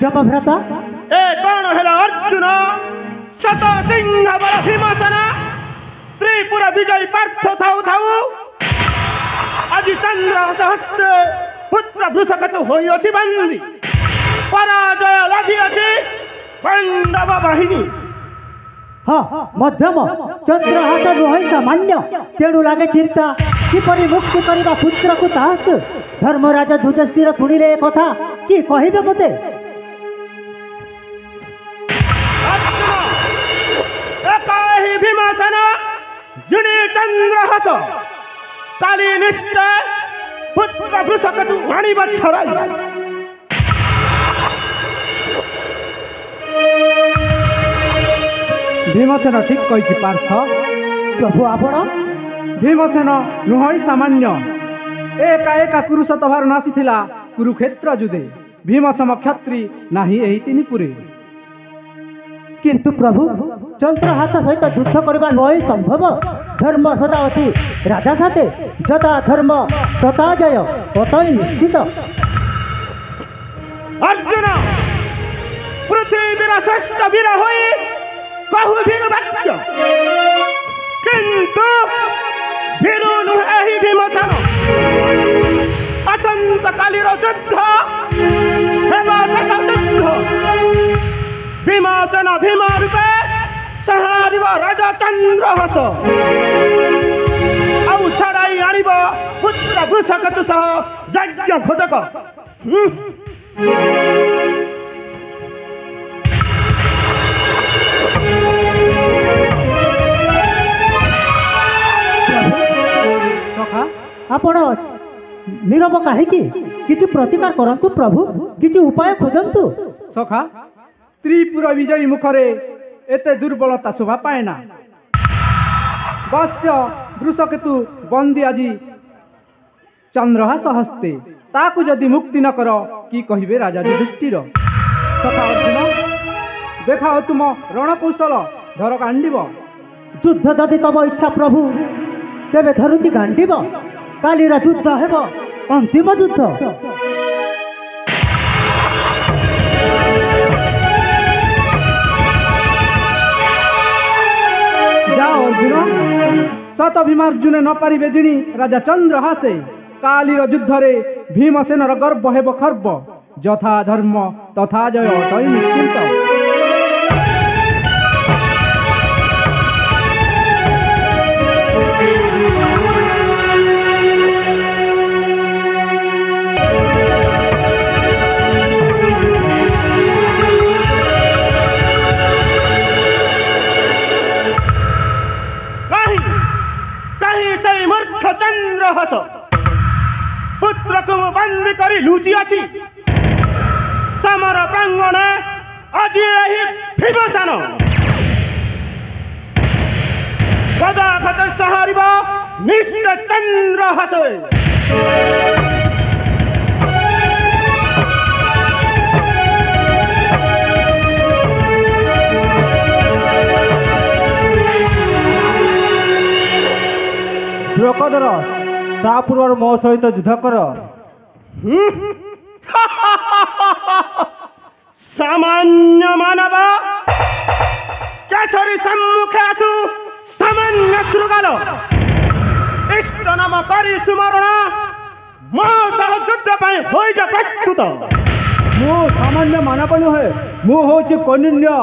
मध्यम भ्राता ए कौन है अर्जुन शत सिंह बल भीमसेन त्रिपुर विजय पार्थ थाऊ थाऊ आज चंद्रहास हस्ते पुत्र वृषकेतु होइअछि बंदी पराजय लागिअछि पांडव बाहिनी। हाँ मध्यम चंद्रहास नुहे सामान्य तेणु लगे चिंता किपरि मुक्ति करबा पुत्र को ताहत धर्मराज युधिष्ठिर शुणिले कथा कि कहिबे मते एकाही भीमसेन जिणी चंद्रहास काली निश्चय पुत्र वृषकेतु हाणिबा छड़ाई। भीमसेन ठीक कही पार्थ प्रभु आपण भीमसेन नुहई सामान्य एका एका कुरुशतभार नासीथिला कुरुक्षेत्र जुदे भीमसम क्षत्री नाही एही तिनि पुरे। किंतु प्रभु चंद्रहास सहित युद्ध करबा नय संभव धर्म सदा अछि राजा साथे जता धर्म तथा जय अतय निश्चित। अर्जुन पृथ्वीर श्रेष्ठ वीर होई कहु भीर वाक्य किंतु भीरु नुहे भीमसेन असंत कालीर युद्ध हेबा शेष युद्ध भीमसेन भीम रूपे सहारिब राजा चंद्रहास आउ छड़ाई आनिब पुत्र वृषकेतु सह यज्ञ घटक। आपण नीरव काहेकि किछि प्रतिकार करंतु प्रभु किछि उपाय खोजंतु। सखा त्रिपुर विजयी मुखरे एते दुर्बलता शोभा पाएना वश्य वृषकेतु बंदी आज चंद्रहास हस्ते ताकू जदि मुक्ति न कर कि कहिबे राजा युधिष्ठिर। सखा अर्जुन देखाओ तुम रणकौशल धर कांडिब युद्ध जदि तब इच्छा प्रभु तेबे धरुति गांडिब कालीर युद्ध हेब अंतिम युद्ध। जाओ अर्जुन सत भीमार्जुन न पारिबे जिणी राजा चंद्रहासे कालीर युद्धरे भीमसेनर गर्व हेब खर्व यथा धर्म तथा जय अतय निश्चिंत। चंद्रहास पुत्र को बंदी करी लुचि अछि समर प्रांगण आज एही भीमसेन गदाघात सहारिब निश्चय चंद्रहास। द्रौपदर तापूर्वर मो सहित युद्ध कर। सामान्य मानव केसरी सम्मुखे आसु सामान्य शृगाल इष्ट नाम करी सुमरण मो सह युद्ध पाए होई जा प्रस्तुत। मो सामान्य मानव नुहे मु होछि कौन्य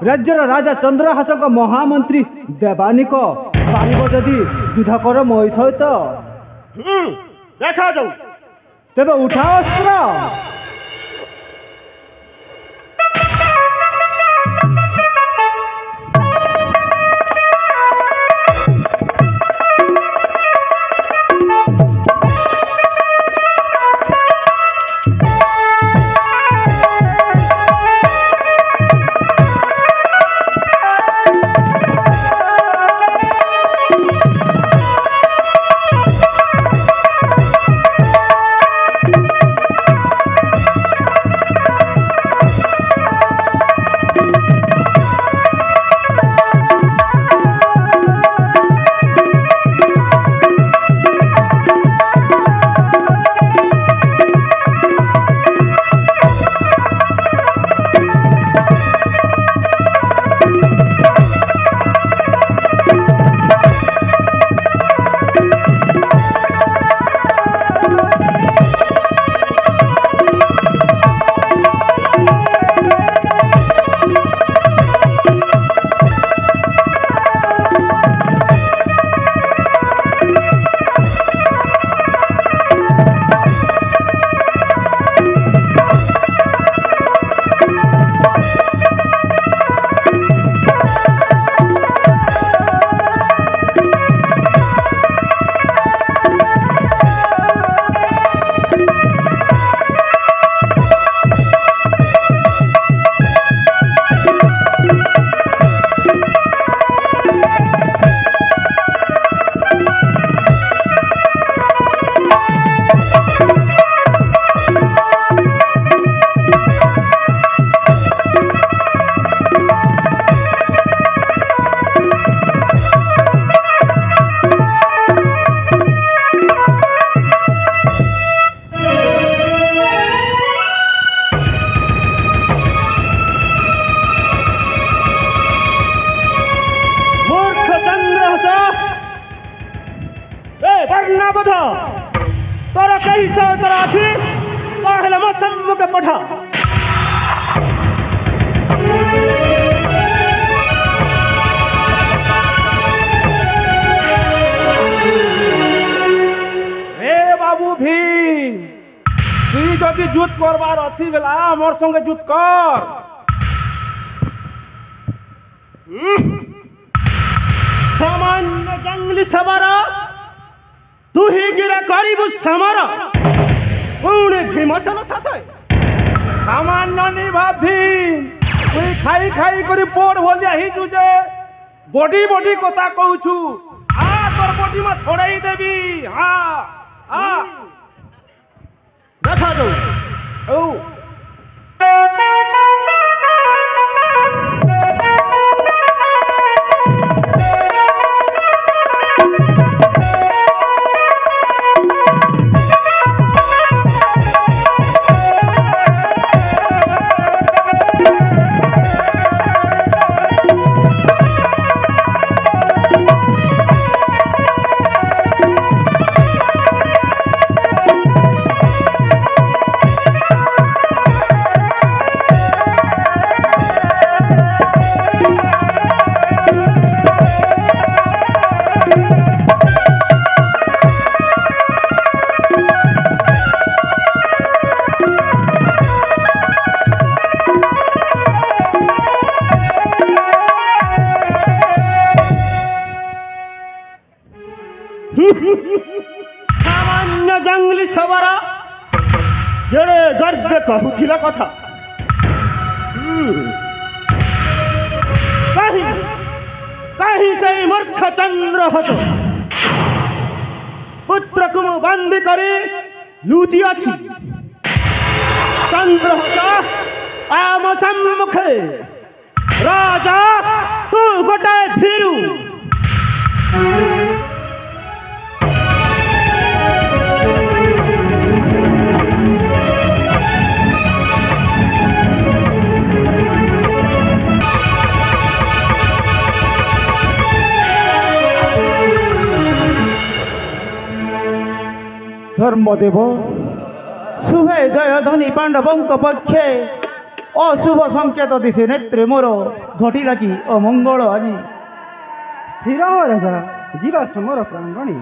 राज्यर राजा चंद्रहास महामंत्री देवानिक पारिब जदि युद्ध कर मो सहित देखा जाऊ तेबे उठाओ अस्त्र। ପଇସା ତୋର ଅଛି ତାହେଲେ ମୋ ସମ୍ମୁଖେ ପଠା। बाबू भीम तुई जदि जुत करबार अच्छी बेला मोर संगे जुत कर। सामान्य जंगली सवार तू ही गिरा करीबू समर पुणे भीमसेन साथे सामान्य नहीं भाव भीम तुई खाई खाई करी पोड़ भलिया ही तुझे बड़ी बड़ी कथा कहूछु आ तोर बडी में छोड़ाई देवी। हाँ देखा दो सामान्य जंगली सवार जेड़े गर्भ कहूला कथा कहीं कहीं से मूर्ख चंद्रहास पुत्र को बंदी करी लुचि अच्छी चंद्रहास आम सम्मुखे राजा तू गोटाए भीरू धर्मदेव शुभे जय धनी पांडवों पक्षे अशुभ संकेत दिशे नेत्रे मोर घटिला कि अमंगल आज स्थिर हो राजा जीवा समर प्रांगणे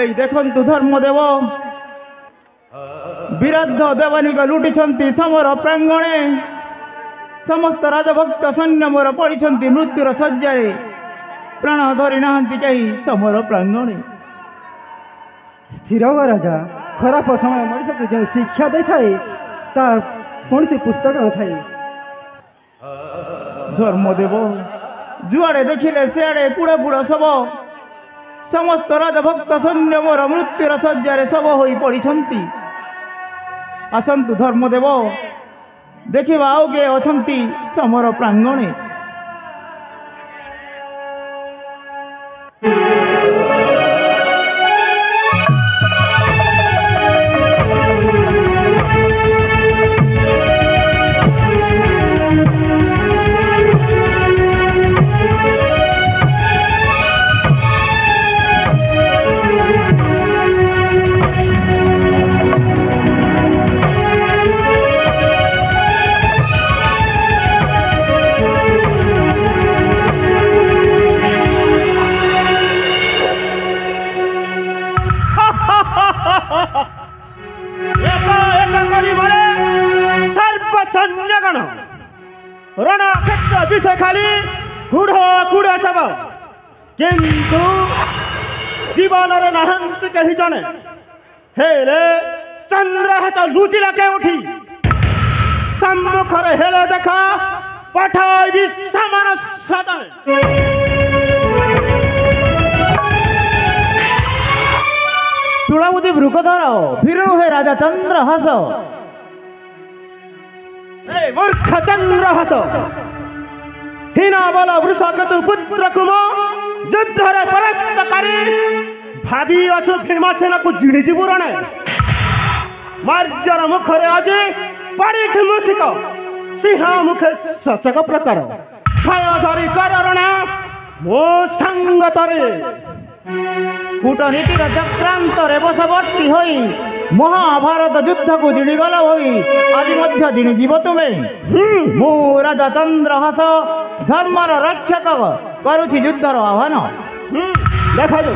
এই দেখন্তু ধর্মদেব বিরাদ্ধ দেবানিক লুটিছন্তি সমর প্রাঙ্গণে সমস্ত রাজভক্ত সৈন্য মোর পড়িছন্তি মৃত্যুর শয্যারে प्राण धरी नाहंती कहीं समर प्रांगणे स्थिर हो राजा खराब समय मनीष को जो शिक्षा दे थाए ता कौन से पुस्तक न थाए धर्मदेव जुआड़े देखिले सियाड़े पुड़ा पुड़ा सब समस्त राजभक्त सैन्य मोर मृत्युर शय्यारे सब होई पड़िछंती आसंतु धर्मदेव देखिबा आउ के अछंती समर प्रांगणे रण क्षेत्र दिशे खाली गुढ़ गुड़ सब किंतु जीवन नहांती कही जने हेले चंद्रहास लुचिला के उठी सम्मुखरे हेले देखा पठाई समान सदन तुलाबुद्धि भृगधर भीरू हे राजा चंद्रहास मूर्ख चंद्रहास हीना बल वृषकेतु पुत्र कुम युद्धरे परास्त करी भावी अछु भीमसेन को जिणीजीबु रणे मार्जर मुखरे आज पड़ी मूषिक सिंह मुखे शशक प्रकार क्षय धरी कर रण ମୋ ସାଙ୍ଗତରେ କୂଟନୀତିର ଚକ୍ରାନ୍ତରେ ବଶବର୍ତ୍ତୀ ହୋଇ ମହାଭାରତ ଯୁଦ୍ଧକୁ ଜିଣିଗଲ ହୋଇ ଆଜି ମଧ୍ୟ ଜିଣିଯିବ ତୁମେ। ମୁଁ ରାଜା ଚନ୍ଦ୍ରହାସ ଧର୍ମର ରକ୍ଷକ କରୁଛି ଯୁଦ୍ଧର ଆହ୍ୱାନ। ଦେଖାଯାଉ।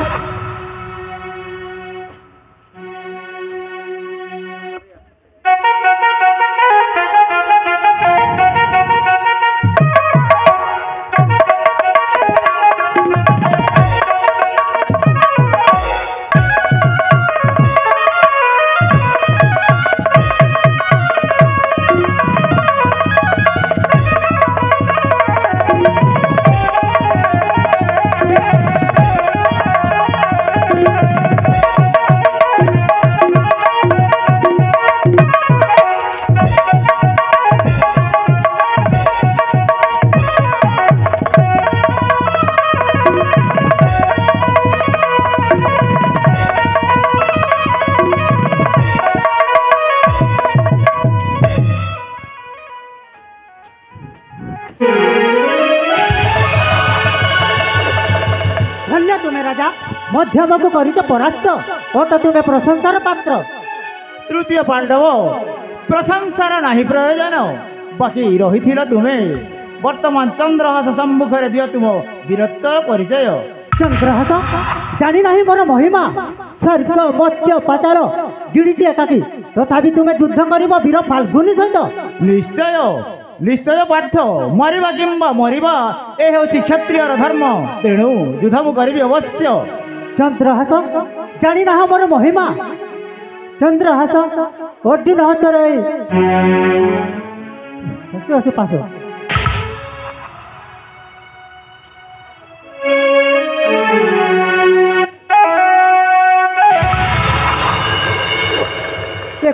धन्य तुम्हें राजा मध्यम को करिच परास्त ओट तुम्हें प्रशंसार पात्र। तृतीय पांडव प्रशंसार नहीं प्रयोजन बाकी रही तुम्हें वर्तमान चंद्रहास सम्मुखें दियो तुम वीरत्वर परिचय। चंद्रहास जानी नहीं मोर महिमा स्वर्ग मत्य पाताल जिड़ीची एकाकी तथापि तुम्हें युद्ध कर वीर फाल्गुनी सहित। निश्चय निश्चय पार्थ मरिबा किंबा मरिबा ए होछि क्षत्रियर धर्म तेणु युद्ध मु करिबि अवश्य। चंद्रहास जानी ना मोर महिमा चंद्रहास अर्जुन हतरे पास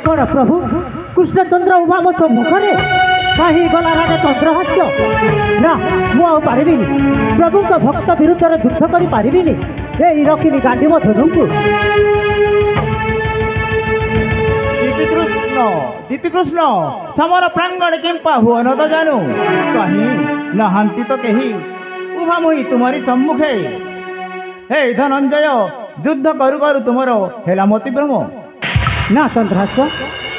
कौन प्रभु कृष्णचंद्र उभा मो मुखरे कहीं गला राजा चंद्रहास्य ना मुझे प्रभु भक्त विरुद्ध युद्ध कर पारि रखिली गांधी मो धनु को। दीतिकृष्ण समर प्रांगण केम्पा हुआ न तो जानू कहीं नहांती तो कही उभा मुई तुम्हारी सम्मुखे। हे धनंजय युद्ध करू करू तुमर हेला मति ब्रह्म। ना चंद्रहास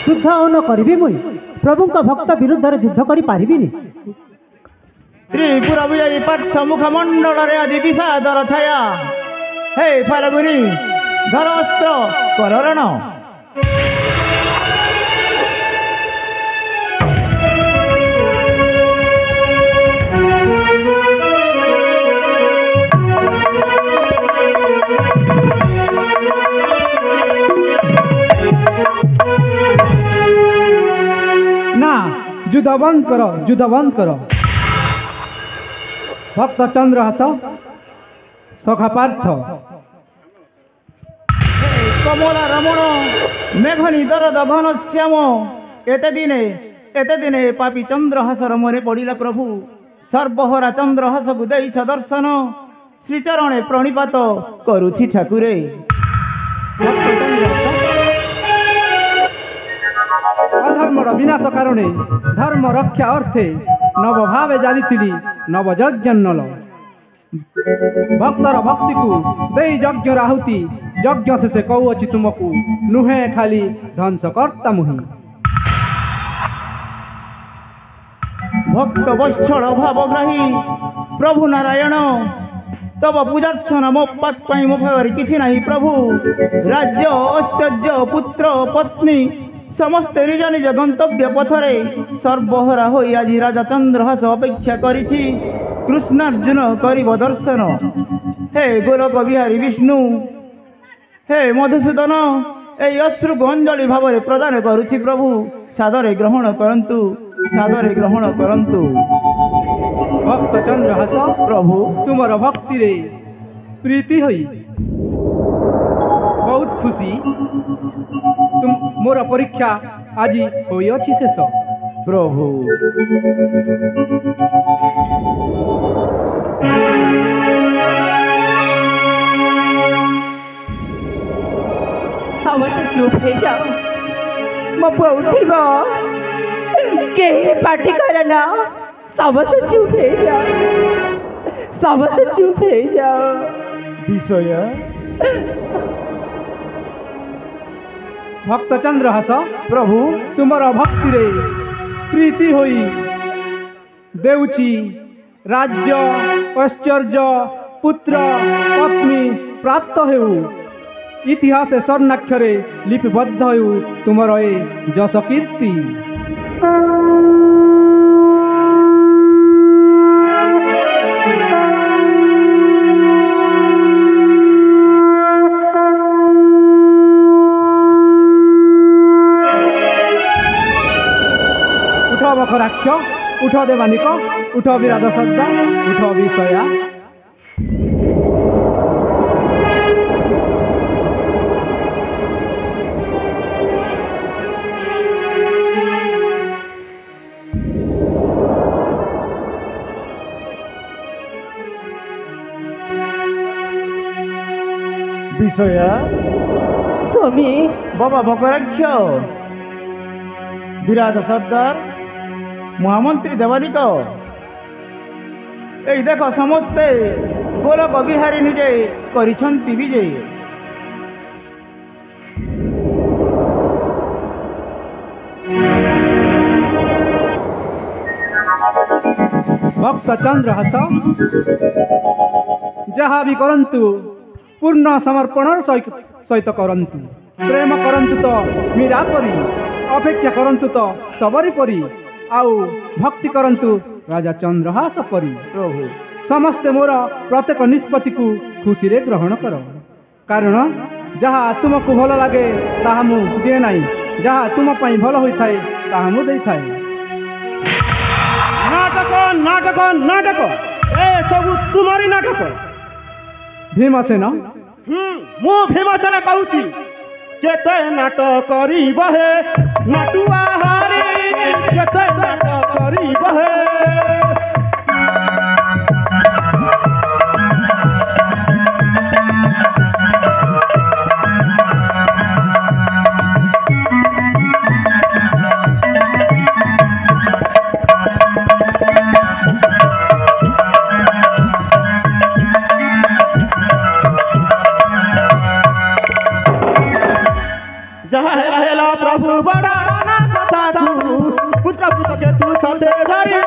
युद्ध न करी मुई प्रभु भक्त विरुद्ध युद्ध कर पारि। त्रिपुर विजयी पार्थ मुखमंडल आदि विषादर छाया। हे फाल्गुनी धर अस्त्र कर रण। ना युद्ध बंद करो युद्ध बंद करो। भक्त चंद्रहास सखा पार्थ कमला रमण मेघनी दरद घन श्याम एते दिने पापी चंद्रहासर मने पड़ा प्रभु सर्वहरा चंद्रहास को देइछ दर्शन श्रीचरणे प्रणिपात करुछि ठाकुरे। अधर्मर विनाश कारणे धर्म रक्षा अर्थे नव भावे जाली नव यज्ञ नल भक्तर भक्ति को दे यज्ञ आहुति यज्ञ शेषे कौची तुमको नुहे खाली ध्वंस कर्ता मुहि। भक्त वत्सल भावग्राही प्रभु नारायण तब पूजार्चना मो पात मो भाग किसी नहीं प्रभु। राज्य ऐश्वर्य पुत्र पत्नी समस्ते निज निज गंतव्य पथरे सर्वहरा हो आज राजा चंद्रहास अपेक्षा करिछि कृष्णार्जुन करिब दर्शन। हे गोलक बिहारी विष्णु हे मधुसूदन ए अश्रु को अंजलि भाव प्रदान करुछि प्रभु सादरे ग्रहण करंतु सादरे ग्रहण करंतु। भक्त चंद्रहास प्रभु तुमर भक्ति रे प्रीति होई बहुत खुशी तुम मोर परीक्षा आज होई अछि शेष प्रभु। समस्त चुप हो जाओ मो पुआ उठिब के पार्टी करना समस्त चुप हो जाओ। ସମସ୍ତେ ଚୁପ୍ ହେଇଯାଅ। ବିଷୟା ଭକ୍ତ ଚନ୍ଦ୍ରହାସ ପ୍ରଭୁ ତୁମର ଭକ୍ତିରେ ପ୍ରୀତି ହୋଇ ଦେଉଛି ରାଜ୍ୟ ଐଶ୍ୱର୍ଯ୍ୟ ପୁତ୍ର ପତ୍ନୀ ପ୍ରାପ୍ତ ହେଉ। ଇତିହାସ ସ୍ୱର୍ଣ୍ଣାକ୍ଷରେ ଲିପିବଦ୍ଧ ହେଉ ତୁମର ଏ ଯଶ କୀର୍ତ୍ତି। ଉଠ ବଖରାକ୍ଷ, ଉଠ ଦେବାନିକ, ଉଠ ବିରାଜ ସର୍ଦ୍ଦାର, ଉଠ ବିଷୟା। ବିଷୟା ସ୍ୱାମୀ ବାବା ବକରାକ୍ଷ ବିରାଟ ସର୍ଦ୍ଦାର ମହାମନ୍ତ୍ରୀ ଦେବାନିକ এই দেখো ସମସ୍ତେ ଗୋଲକ ବିହାରୀ ନିଜେ କରିଛନ୍ତି ବିଜୟ। ଭକ୍ତ ଚନ୍ଦ୍ରହାସ ଯାହା ବି କରନ୍ତୁ ପୂର୍ଣ୍ଣ ସମର୍ପଣର ସହିତ କରନ୍ତୁ। ପ୍ରେମ କରନ୍ତୁ ତ ମୀରା ପରି, ଅପେକ୍ଷା କରନ୍ତୁ ତ ସବରୀ ପରି, ଆଉ ଭକ୍ତି କରନ୍ତୁ ରାଜା ଚନ୍ଦ୍ରହାସ ପରି। ପ୍ରଭୁ ସମସ୍ତେ ମୋର ପ୍ରତ୍ୟେକ ନିଷ୍ପତ୍ତିକୁ ଖୁସିରେ ଗ୍ରହଣ କର, କାରଣ ଯାହା ତୁମକୁ ଭଲ ଲାଗେ ତାହା ମୁଁ ଦିଏ ନାହିଁ, ଯାହା ତୁମ ପାଇଁ ଭଲ ହୋଇଥାଏ ତାହା ମୁଁ ଦେଇଥାଏ। ନାଟକ ନାଟକ ନାଟକ ଏସବୁ ତୁମରି ନାଟକ। ଭୀମସେନ ମୁଁ ଭୀମସେନ କହୁଛି, କେତେ ନାଟ କରିବ ହେ ନାଟୁଆ ହାରି, କେତେ ନାଟ କରିବ ହେ। प्रभु बड़ा ना कथा तू पुत्र पुत्र के तू सते धरी